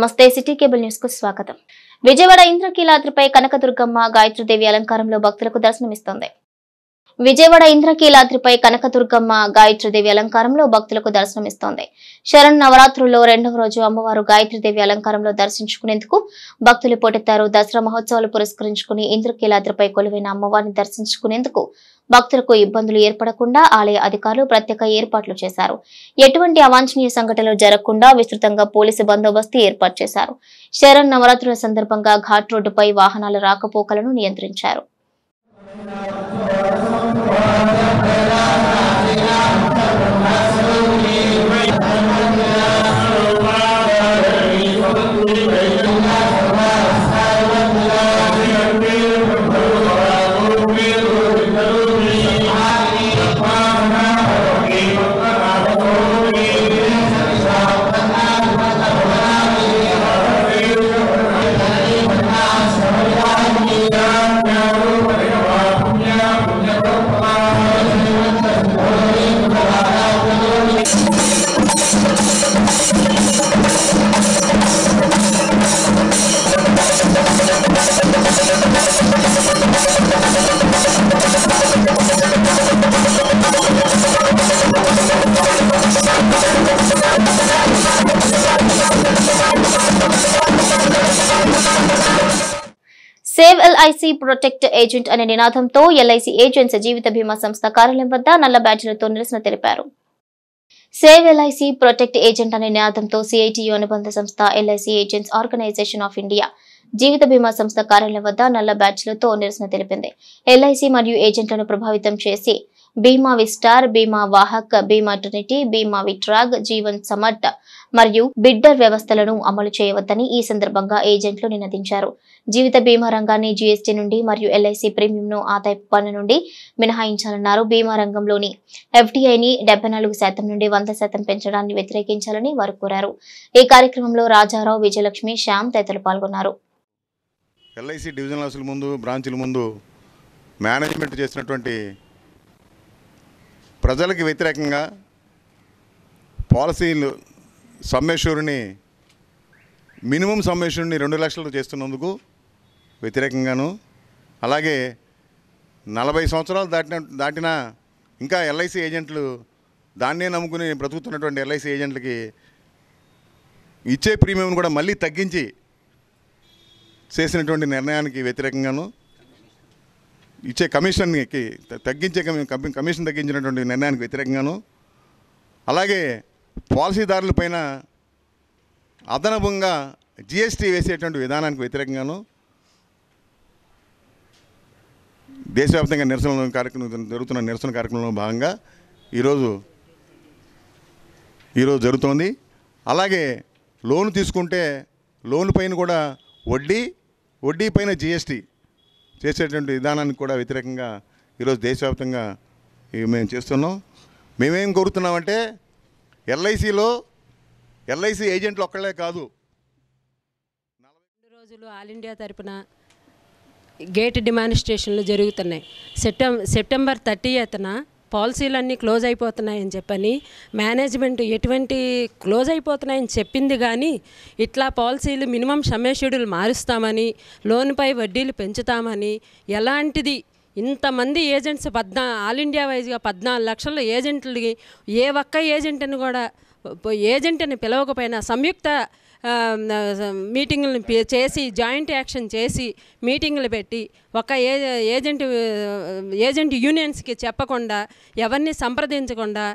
నమస్తే city cable news కు స్వాగతం. విజయవాడ ఇంద్రకీలాద్రిపై కనకదుర్గమ్మ గాయత్రీదేవి అలంకారంలో భక్తులకు దర్శనమిస్తోంది. విజయవాడ ఇంద్రకీలాద్రిపై కనకదుర్గమ్మ గాయత్రీదేవి అలంకారంలో భక్తులకు దర్శనమిస్తోంది. శరణ్ నవరాత్రుల్లో రెండవ రోజు అమ్మవారు గాయత్రీదేవి అలంకారంలో దర్శించుకునేందుకు భక్తులు పోటెత్తారు. దసరా మహోత్సవాలు పురస్కరించుకుని ఇంద్రకీలాద్రిపై కొలువైన అమ్మవారిని దర్శించుకునేందుకు భక్తులకు ఇబ్బందులు ఏర్పడకుండా ఆలయ అధికారులు ప్రత్యేక ఏర్పాట్లు చేశారు. ఎటువంటి అవాంఛనీయ సంఘటనలు జరగకుండా విస్తృతంగా పోలీసు బందోబస్తు ఏర్పాటు చేశారు. శరణ్ నవరాత్రుల సందర్భంగా ఘాట్ రోడ్డుపై వాహనాల రాకపోకలను నియంత్రించారు. సేవ్ ఎల్ఐసి ప్రొటెక్ట్ ఏజెంట్ అనే నినాదంతో ఎల్ఐసి ఏజెంట్స్ జీవిత బీమా సంస్థ కార్యాలయం వద్ద నల్ల బ్యాడ్జీలతో నిరసన తెలిపారు. సేవ్ ఎల్ఐసి ప్రొటెక్ట్ ఏజెంట్ అనే నినాదంతో సిఐటియు అనుబంధ సంస్థ LIC agents organisation of India జీవిత బీమా సంస్థ కార్యాలయం వద్ద నల్ల బ్యాడ్జీలతో నిరసన తెలిపింది. ఎల్ఐసి మరియు ఏజెంట్లను ప్రభావితం చేసి బీమా విస్టార్, బీమా వాహక్, బీమా ట్రినిటీ, బీమా విట్రాగ్, జీవన్ సమట్ మరియు బిడ్డర్ వ్యవస్థలను అమలు చేయవద్దని ఈ సందర్భంగా ఏజెంట్లు నినదించారు. జీవిత బీమా రంగాన్ని జీఎస్టీ నుండి మరియు ఎల్ఐసి ప్రీమియంను ఆదాయపు పన్ను నుండి మినహాయించాలన్నారు. బీమా రంగంలోని ఎఫ్డీఐని 74% నుండి 100% పెంచడాన్ని వ్యతిరేకించాలని వారు కోరారు. ఈ కార్యక్రమంలో రాజారావు, విజయలక్ష్మి, శ్యామ్ తదితరులు పాల్గొన్నారు. ఎల్ఐసి డివిజనల్ హౌస్ల ముందు, బ్రాంచ్ల ముందు మేనేజ్మెంట్ చేసినటువంటి ప్రజలకు వ్యతిరేకంగా పాలసీలు సమ్మేశ్వరుని మినిమం సమ్మేశ్వరుని 2 లక్షలు చేస్తున్నందుకు వ్యతిరేకంగాను, అలాగే 40 సంవత్సరాలు దాటినా ఇంకా ఎల్ఐసి ఏజెంట్లు దాన్నే నమ్ముకుని బ్రతుకుతున్నటువంటి ఎల్ఐసి ఏజెంట్లకి ఇచ్చే ప్రీమియం కూడా మళ్ళీ తగ్గించి చేసినటువంటి నిర్ణయానికి వ్యతిరేకంగాను, ఇచ్చే కమిషన్కి కమిషన్ తగ్గించినటువంటి నిర్ణయానికి వ్యతిరేకంగాను, అలాగే పాలసీదారులపైన అదనపుగా జిఎస్టీ వేసేటువంటి విధానానికి వ్యతిరేకంగాను దేశవ్యాప్తంగా జరుగుతున్న నిరసన కార్యక్రమంలో భాగంగా ఈరోజు జరుగుతోంది. అలాగే లోన్ తీసుకుంటే లోన్ పైన కూడా వడ్డీ పైన జిఎస్టీ చేసేటువంటి విధానానికి కూడా వ్యతిరేకంగా ఈరోజు దేశవ్యాప్తంగా మేము చేస్తున్నాం. మేమేం కోరుతున్నామంటే ఎల్ఐసి ఏజెంట్లు ఒక్కళ్ళే కాదు, 2 రోజులు ఆల్ ఇండియా తరపున గేట్ డిమాన్స్ట్రేషన్లు జరుగుతున్నాయి. సెప్టెంబర్ 30న పాలసీలన్నీ క్లోజ్ అయిపోతున్నాయని చెప్పని మేనేజ్మెంట్ ఎటువంటి క్లోజ్ అయిపోతున్నాయని చెప్పింది, కానీ ఇట్లా పాలసీలు మినిమం సమ్మేషుడులు మారుస్తామని, లోన్పై వడ్డీలు పెంచుతామని, ఎలాంటిది ఇంతమంది ఏజెంట్స్ ఆల్ ఇండియా వైజ్గా 14 లక్షల ఏజెంట్లకి ఏ ఒక్క ఏజెంట్ని పిలవకపోయినా సంయుక్త మీటింగులను చేసి జాయింట్ యాక్షన్ చేసి మీటింగులు పెట్టి ఒక ఏజెంట్ యూనియన్స్కి చెప్పకుండా, ఎవరిని సంప్రదించకుండా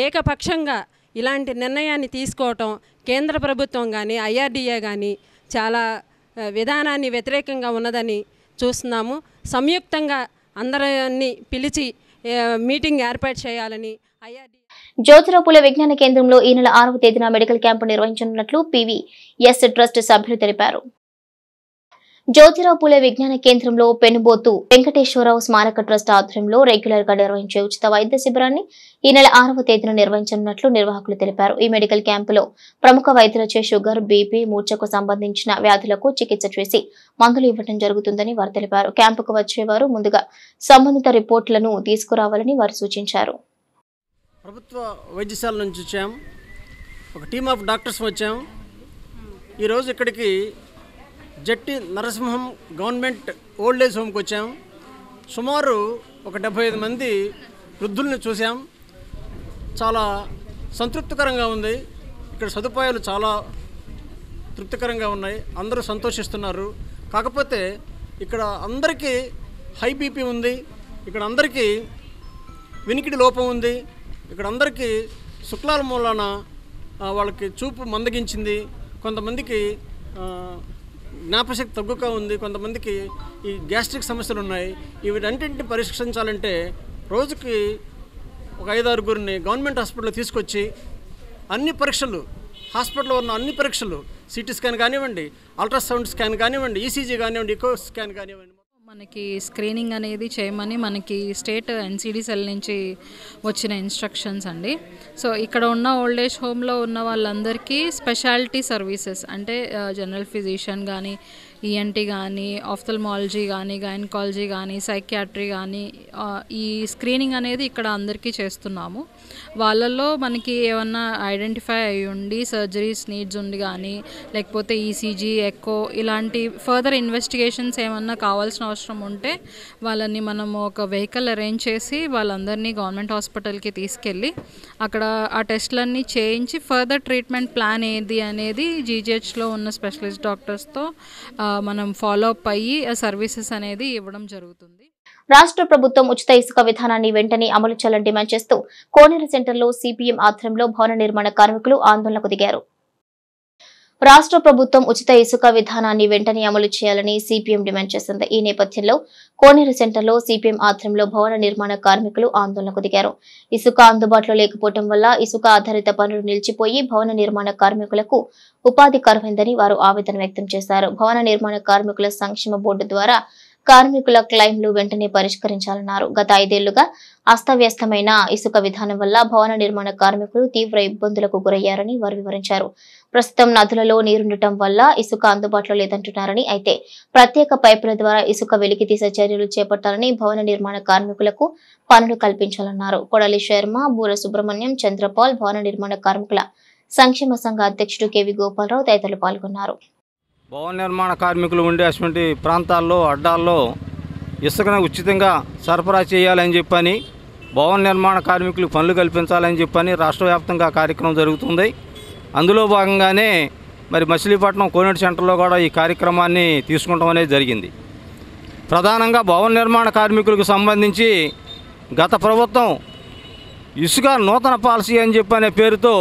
ఏకపక్షంగా ఇలాంటి నిర్ణయాన్ని తీసుకోవటం కేంద్ర ప్రభుత్వం కానీ ఐఆర్డీఏ కానీ చాలా విధానాన్ని వ్యతిరేకంగా ఉన్నదని చూస్తున్నాము. సంయుక్తంగా అందరినీ పిలిచి మీటింగ్ ఏర్పాటు చేయాలని జ్యోతిరావు పూలే విజ్ఞాన కేంద్రంలో ఈ నెల 6వ తేదీన మెడికల్ క్యాంపు నిర్వహించనున్నట్లు పివిఎస్ ట్రస్ట్ సభ్యులు తెలిపారు. జ్యోతిరావు పూలే విజ్ఞాన కేంద్రంలో పెనుబోతు వెంకటేశ్వరరావు స్మారక ట్రస్ట్ ఆధ్వర్యంలో రెగ్యులర్ గా నిర్వహించే ఉచిత వైద్య శిబిరాన్ని ఈ నెల 6వ తేదీన నిర్వహించనున్నట్లు నిర్వాహకులు తెలిపారు. ఈ మెడికల్ క్యాంపులో ప్రముఖ వైద్యులచే షుగర్, బీపీ, మూర్ఛకు సంబంధించిన వ్యాధులకు చికిత్స చేసి మందులు ఇవ్వడం జరుగుతుందని వారు తెలిపారు. క్యాంపుకు వచ్చేవారు ముందుగా సంబంధిత రిపోర్టులను తీసుకురావాలని వారు సూచించారు. ప్రభుత్వ వైద్యశాల నుంచి వచ్చాం, ఒక టీమ్ ఆఫ్ డాక్టర్స్ వచ్చాం. ఈరోజు ఇక్కడికి Jatti Narasimham government old age హోమ్కి వచ్చాం. సుమారు ఒక 75 మంది వృద్ధుల్ని చూసాం. చాలా సంతృప్తికరంగా ఉంది. ఇక్కడ సదుపాయాలు చాలా తృప్తికరంగా ఉన్నాయి. అందరూ సంతోషిస్తున్నారు. కాకపోతే ఇక్కడ అందరికీ హై బీపీ ఉంది, ఇక్కడ అందరికీ వినికిడి లోపం ఉంది, ఇక్కడ అందరికీ శుక్లాల మూలాన వాళ్ళకి చూపు మందగించింది, కొంతమందికి జ్ఞాపశక్తి తగ్గుగా ఉంది, కొంతమందికి ఈ గ్యాస్ట్రిక్ సమస్యలు ఉన్నాయి. వీటన్నింటిని పరిష్కరించాలంటే రోజుకి ఒక 5-6 గవర్నమెంట్ హాస్పిటల్లో తీసుకొచ్చి అన్ని పరీక్షలు, హాస్పిటల్లో ఉన్న అన్ని పరీక్షలు, సిటీ స్కాన్ కానివ్వండి, అల్ట్రాసౌండ్ స్కాన్ కానివ్వండి, ఈసీజీ కానివ్వండి, ఎకో స్కాన్ కానివ్వండి, మనకి స్క్రీనింగ్ అనేది చేయమని మనకి స్టేట్ ఎన్సిడి సెల్ నుంచి వచ్చిన ఇన్స్ట్రక్షన్స్ అండి. సో ఇక్కడ ఉన్న ఓల్డ్ ఏజ్ హోమ్లో ఉన్న వాళ్ళందరికీ స్పెషాలిటీ సర్వీసెస్ అంటే జనరల్ ఫిజిషియన్ కానీ, ఈఎన్టీ కానీ, ఆఫ్థల్మాలజీ కానీ, గైనకాలజీ కానీ, సైకియాట్రీ కానీ ఈ స్క్రీనింగ్ అనేది ఇక్కడ అందరికీ చేస్తున్నాము. వాళ్ళల్లో మనకి ఏమన్నా ఐడెంటిఫై అయ్యి ఉండి సర్జరీస్ నీడ్స్ ఉండి కానీ, లేకపోతే ఈసీజీ, ఎకో ఇలాంటి ఫర్దర్ ఇన్వెస్టిగేషన్స్ ఏమన్నా కావాల్సిన అవసరం ఉంటే వాళ్ళని మనము ఒక వెహికల్ అరేంజ్ చేసి వాళ్ళందరినీ గవర్నమెంట్ హాస్పిటల్కి తీసుకెళ్ళి అక్కడ ఆ టెస్ట్లన్నీ చేయించి ఫర్దర్ ట్రీట్మెంట్ ప్లాన్ ఏది అనేది జీజీహెచ్లో ఉన్న స్పెషలిస్ట్ డాక్టర్స్తో మనం ఫాలో అప్ అయ్యి ఆ సర్వీసెస్ అనేది ఇవ్వడం జరుగుతుంది. రాష్ట్ర ప్రభుత్వం ఉచిత ఇసుక విధానాన్ని వెంటనే అమలు చేయాలని డిమాండ్ చేస్తూ కోనేరు సెంటర్లో సిపిఎం ఆధ్వర్యంలో భవన నిర్మాణ కార్మికులు ఆందోళనకు దిగారు. రాష్ట్ర ప్రభుత్వం ఉచిత ఇసుక విధానాన్ని వెంటనే అమలు చేయాలని సిపిఎం డిమాండ్ చేసింది. ఈ నేపథ్యంలో కోనేరు సెంటర్లో సిపిఎం ఆధ్వర్యంలో భవన నిర్మాణ కార్మికులు ఆందోళనకు దిగారు. ఇసుక అందుబాటులో లేకపోవడం వల్ల ఇసుక ఆధారిత పనులు నిలిచిపోయి భవన నిర్మాణ కార్మికులకు ఉపాధి కరువైందని వారు ఆవేదన వ్యక్తం చేశారు. భవన నిర్మాణ కార్మికుల సంక్షేమ బోర్డు ద్వారా కార్మికుల క్లెయిమ్లు వెంటనే పరిష్కరించాలన్నారు. గత 5 ఏళ్లుగా అస్తవ్యస్తమైన ఇసుక విధానం వల్ల భవన నిర్మాణ కార్మికులు తీవ్ర ఇబ్బందులకు గురయ్యారని వారు వివరించారు. ప్రస్తుతం నదులలో నీరుండటం వల్ల ఇసుక అందుబాటులో లేదంటున్నారని, అయితే ప్రత్యేక పైపుల ద్వారా ఇసుక వెలికితీసే చర్యలు చేపట్టాలని, భవన నిర్మాణ కార్మికులకు పనులు కల్పించాలన్నారు. కొడాలి శర్మ, బూర సుబ్రహ్మణ్యం, చంద్రపాల్, భవన నిర్మాణ కార్మికుల సంక్షేమ సంఘ అధ్యక్షుడు కెవి గోపాలరావు తదితరులు పాల్గొన్నారు. భవన నిర్మాణ కార్మికులు ఉండే అటువంటి ప్రాంతాల్లో, అడ్డాల్లో ఇసుకను ఉచితంగా సరఫరా చేయాలని చెప్పని, భవన నిర్మాణ కార్మికులకు పనులు కల్పించాలని చెప్పని రాష్ట్ర వ్యాప్తంగా కార్యక్రమం జరుగుతుంది. అందులో భాగంగానే మరి మచిలీపట్నం కోనేరు సెంటర్లో కూడా ఈ కార్యక్రమాన్ని తీసుకుంటాం అనేది జరిగింది. ప్రధానంగా భవన నిర్మాణ కార్మికులకు సంబంధించి గత ప్రభుత్వం ఇసుక నూతన పాలసీ అని చెప్పనే పేరుతో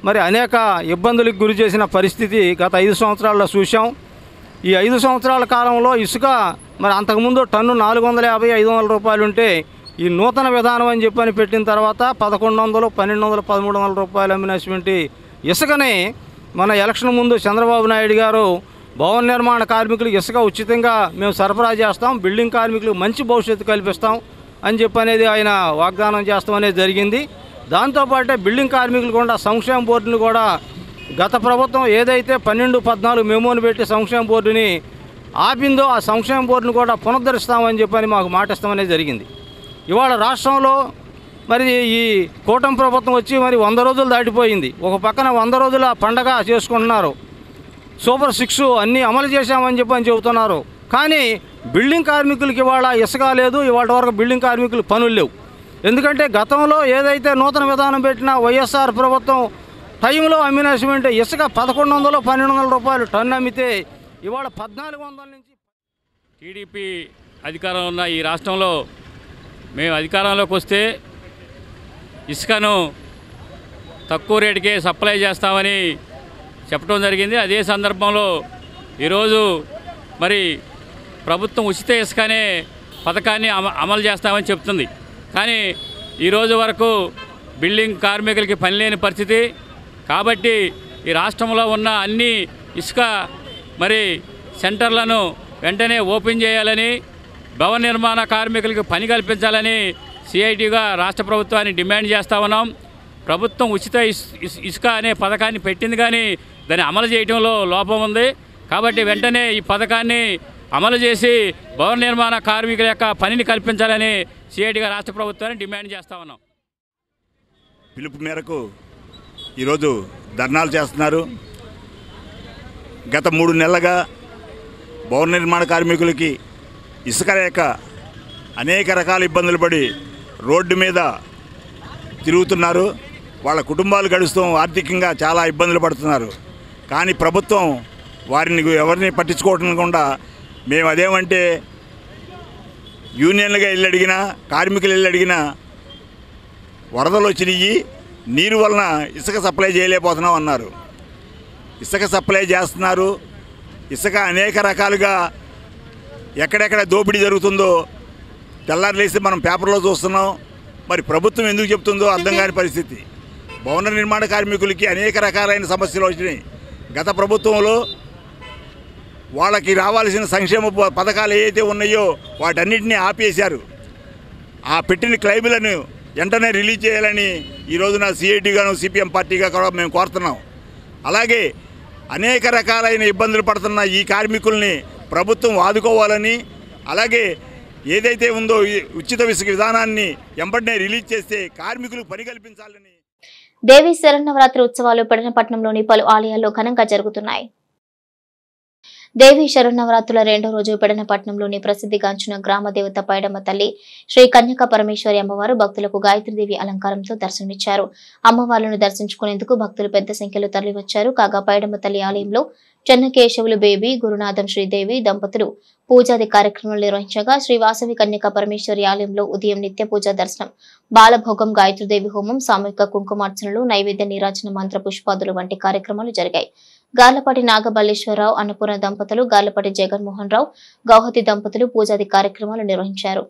మరి అనేక ఇబ్బందులకు గురి చేసిన పరిస్థితి గత 5 సంవత్సరాల్లో చూసాం. ఈ 5 సంవత్సరాల కాలంలో ఇసుక మరి అంతకుముందు టన్ను 450-500 రూపాయలు ఉంటే ఈ నూతన విధానం అని చెప్పని పెట్టిన తర్వాత 1100, 1200, 1300 రూపాయలు అమ్మినటువంటి ఇసుకని మన ఎలక్షన్ ముందు చంద్రబాబు నాయుడు గారు భవన నిర్మాణ కార్మికులకు ఇసుక ఉచితంగా మేము సరఫరా చేస్తాం, బిల్డింగ్ కార్మికులకు మంచి భవిష్యత్తు కల్పిస్తాం అని చెప్పనేది ఆయన వాగ్దానం చేస్తాం అనేది జరిగింది. దాంతోపాటే బిల్డింగ్ కార్మికులు కూడా సంక్షేమ బోర్డుని కూడా గత ప్రభుత్వం ఏదైతే 12-14 మెమోని పెట్టి సంక్షేమ బోర్డుని ఆపిందో ఆ సంక్షేమ బోర్డుని కూడా పునరుద్ధరిస్తామని చెప్పని మాకు మాటిస్తామనేది జరిగింది. ఇవాళ రాష్ట్రంలో మరి ఈ కూటమి ప్రభుత్వం వచ్చి మరి 100 రోజులు దాటిపోయింది. ఒక పక్కన 100 రోజుల పండగ చేసుకుంటున్నారు, సూపర్ 6 అన్నీ అమలు చేశామని చెప్పని చెబుతున్నారు. కానీ బిల్డింగ్ కార్మికులకి ఇవాళ ఇసుక లేదు, ఇవాళ వరకు బిల్డింగ్ కార్మికులు పనులు లేవు. ఎందుకంటే గతంలో ఏదైతే నూతన విధానం పెట్టినా వైఎస్ఆర్ ప్రభుత్వం టైంలో అమ్మినటువంటి ఇసుక 1100-1200 రూపాయలు టన్ను అమ్మితే ఇవాళ 1400 నుంచి. టీడీపీ అధికారం ఉన్న ఈ రాష్ట్రంలో మేము అధికారంలోకి వస్తే ఇసుకను తక్కువ రేటుకే సప్లై చేస్తామని చెప్పడం జరిగింది. అదే సందర్భంలో ఈరోజు మరి ప్రభుత్వం ఉచిత ఇసుక అనే పథకాన్ని అమలు చేస్తామని చెప్తుంది. కానీ ఈరోజు వరకు బిల్డింగ్ కార్మికులకి పని లేని పరిస్థితి. కాబట్టి ఈ రాష్ట్రంలో ఉన్న అన్ని ఇసుక మరి సెంటర్లను వెంటనే ఓపెన్ చేయాలని, భవన నిర్మాణ కార్మికులకు పని కల్పించాలని సిఐటిగా రాష్ట్ర ప్రభుత్వాన్ని డిమాండ్ చేస్తూ ఉన్నాం. ప్రభుత్వం ఉచిత ఇసుక అనే పథకాన్ని పెట్టింది కానీ దాన్ని అమలు చేయడంలో లోపం ఉంది. కాబట్టి వెంటనే ఈ పథకాన్ని అమలు చేసి భవన నిర్మాణ కార్మికుల యొక్క పనిని కల్పించాలని సిఐటిగా రాష్ట్ర ప్రభుత్వాన్ని డిమాండ్ చేస్తూ ఉన్నాం. పిలుపు మేరకు ఈరోజు ధర్నాలు చేస్తున్నారు. గత 3 నెలలుగా భవన నిర్మాణ కార్మికులకి ఇసుక లేక అనేక రకాల ఇబ్బందులు పడి రోడ్డు మీద తిరుగుతున్నారు. వాళ్ళ కుటుంబాలు గడుస్తూ ఆర్థికంగా చాలా ఇబ్బందులు పడుతున్నారు. కానీ ప్రభుత్వం వారిని ఎవరిని పట్టించుకోకుండా మేము అదేమంటే యూనియన్లుగా వెళ్ళి అడిగినా, కార్మికులు వెళ్ళి అడిగినా వరదలు వచ్చినాయి, నీరు వలన ఇసుక సప్లై చేయలేకపోతున్నాం అన్నారు. ఇసుక సప్లై చేస్తున్నారు. ఇసుక అనేక రకాలుగా ఎక్కడెక్కడ దోపిడీ జరుగుతుందో తెల్లారులేసి మనం పేపర్లో చూస్తున్నాం. మరి ప్రభుత్వం ఎందుకు చెప్తుందో అర్థం కాని పరిస్థితి. భవన నిర్మాణ కార్మికులకి అనేక రకాలైన సమస్యలు వచ్చినాయి. గత ప్రభుత్వంలో వాళ్ళకి రావాల్సిన సంక్షేమ పథకాలు ఏవైతే ఉన్నాయో వాటన్నిటినీ ఆపేశారు. ఆ పెట్టిన క్లెయిములను వెంటనే రిలీజ్ చేయాలని ఈ రోజున సిఐటిగాను సిపిఎం పార్టీగా కూడా మేము కోరుతున్నాం. అలాగే అనేక రకాలైన ఇబ్బందులు పడుతున్న ఈ కార్మికుల్ని ప్రభుత్వం ఆదుకోవాలని, అలాగే ఏదైతే ఉందో ఈ ఉచిత ఇసుక విధానాన్ని వెంటనే రిలీజ్ చేస్తే కార్మికులకు పని కల్పించాలని. దేవి శరన్నవరాత్రి ఉత్సవాలు పెడనపట్నంలోని పలు ఆలయాల్లో ఘనంగా జరుగుతున్నాయి. దేవి శరన్నవరాత్రుల 2వ రోజు పెడనపట్నంలోని ప్రసిద్ధిగాంచిన గ్రామ దేవత పైడమ్మ తల్లి శ్రీ కన్యక పరమేశ్వరి అమ్మవారు భక్తులకు గాయత్రీదేవి అలంకారంతో దర్శనమిచ్చారు. అమ్మవార్లను దర్శించుకునేందుకు భక్తులు పెద్ద సంఖ్యలో తరలివచ్చారు. కాగా పైడమ్మ తల్లి ఆలయంలో చెన్నకేశవులు బేబీ, గురునాథం శ్రీదేవి దంపతులు పూజాది కార్యక్రమాలు నిర్వహించగా శ్రీ వాసవి కన్యక పరమేశ్వరి ఆలయంలో ఉదయం నిత్య పూజా దర్శనం, బాలభోగం, గాయత్రీదేవి హోమం, సామూహిక కుంకుమార్చనలు, నైవేద్య నీరాజన, మంత్ర పుష్పాదులు వంటి కార్యక్రమాలు జరిగాయి. గార్లపాటి నాగబల్లేశ్వరరావు, అన్నపూర్ణ దంపతులు, గార్లపాటి జగన్మోహన్ రావు, గౌహతి దంపతులు పూజాది కార్యక్రమాలు నిర్వహించారు.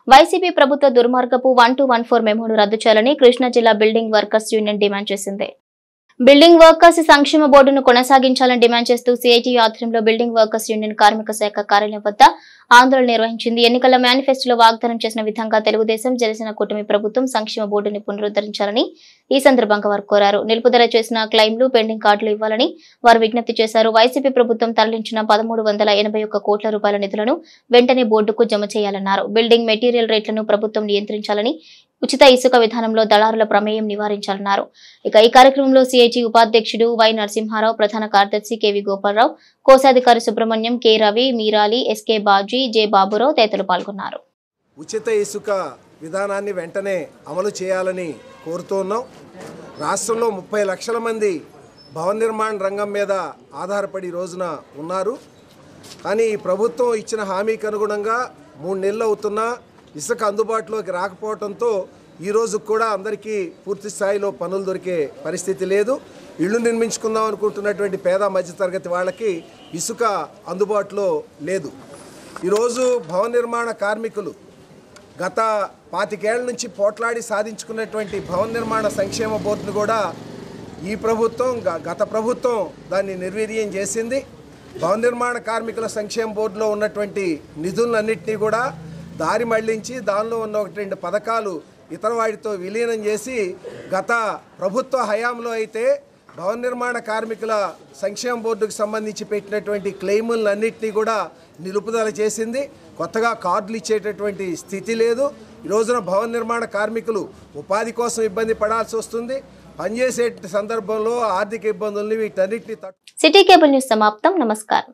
వైసీపీ ప్రభుత్వ దుర్మార్గపు 1214 మెమోను రద్దు చేయాలని కృష్ణా జిల్లా బిల్డింగ్ వర్కర్స్ యూనియన్ డిమాండ్ చేసింది. బిల్డింగ్ వర్కర్స్ సంక్షేమ బోర్డును కొనసాగించాలని డిమాండ్ చేస్తూ సిఐటి ఆధ్వర్యంలో బిల్డింగ్ వర్కర్స్ యూనియన్ కార్మిక శాఖ కార్యాలయం వద్ద ఆందోళన నిర్వహించింది. ఎన్నికల మేనిఫెస్టోలో వాగ్దానం చేసిన విధంగా తెలుగుదేశం, జనసేన కూటమి ప్రభుత్వం సంక్షేమ బోర్డుని పునరుద్ధరించాలని ఈ సందర్భంగా వారు కోరారు. నిలుపుదల చేసిన క్లెయిమ్లు, పెండింగ్ కార్డులు ఇవ్వాలని వారు విజ్ఞప్తి చేశారు. వైసీపీ ప్రభుత్వం తరలించిన 1381 కోట్ల రూపాయల నిధులను వెంటనే బోర్డుకు జమ చేయాలన్నారు. బిల్డింగ్ మెటీరియల్ రేట్లను ప్రభుత్వం నియంత్రించాలని, ఉచిత ఇసుక విధానంలో దళారుల ప్రమేయం నివారించాలన్నారు. ఇక ఈ కార్యక్రమంలో సిఐటి ఉపాధ్యక్షుడు వై నరసింహారావు, ప్రధాన కార్యదర్శి కెవి గోపాలరావు, కోశాధికారి Subrahmanyam, K Ravi, Meerali, SK Baji, J Baburao తదితరులు పాల్గొన్నారు. ఉచిత ఇసుక విధానాన్ని వెంటనే అమలు చేయాలని కోరుతున్నాం. రాష్ట్రంలో 30 లక్షల మంది భవన నిర్మాణ రంగం మీద ఆధారపడి రోజున ఉన్నారు. కానీ ఈ ప్రభుత్వం ఇచ్చిన హామీకి అనుగుణంగా 3 నెలలు అవుతున్నా ఇసుక అందుబాటులోకి రాకపోవడంతో ఈరోజు కూడా అందరికీ పూర్తి స్థాయిలో పనులు దొరికే పరిస్థితి లేదు. ఇళ్ళు నిర్మించుకుందాం అనుకుంటున్నటువంటి పేద మధ్యతరగతి వాళ్ళకి ఇసుక అందుబాటులో లేదు. ఈరోజు భవన నిర్మాణ కార్మికులు గత 25 ఏళ్ల నుంచి పోట్లాడి సాధించుకున్నటువంటి భవన నిర్మాణ సంక్షేమ బోర్డును కూడా ఈ ప్రభుత్వం, గత ప్రభుత్వం దాన్ని నిర్వీర్యం చేసింది. భవన నిర్మాణ కార్మికుల సంక్షేమ బోర్డులో ఉన్నటువంటి నిధులన్నింటినీ కూడా దారి మళ్లించి దానిలో ఉన్న 1-2 పథకాలు ఇతర వాటితో విలీనం చేసి గత ప్రభుత్వ హయాంలో అయితే భవన నిర్మాణ కార్మికుల సంక్షేమ బోర్డుకు సంబంధించి పెట్టినటువంటి క్లెయిములన్నింటినీ కూడా నిలుపుదల చేసింది. కొత్తగా కార్డులు ఇచ్చేటటువంటి స్థితి లేదు. ఈ రోజున భవన నిర్మాణ కార్మికులు ఉపాధి కోసం ఇబ్బంది పడాల్సి వస్తుంది. పనిచేసే సందర్భంలో ఆర్థిక ఇబ్బందుల్ని వీటన్నిటిని సిటీ కేబుల్ న్యూస్ సమాప్తం. నమస్కారం.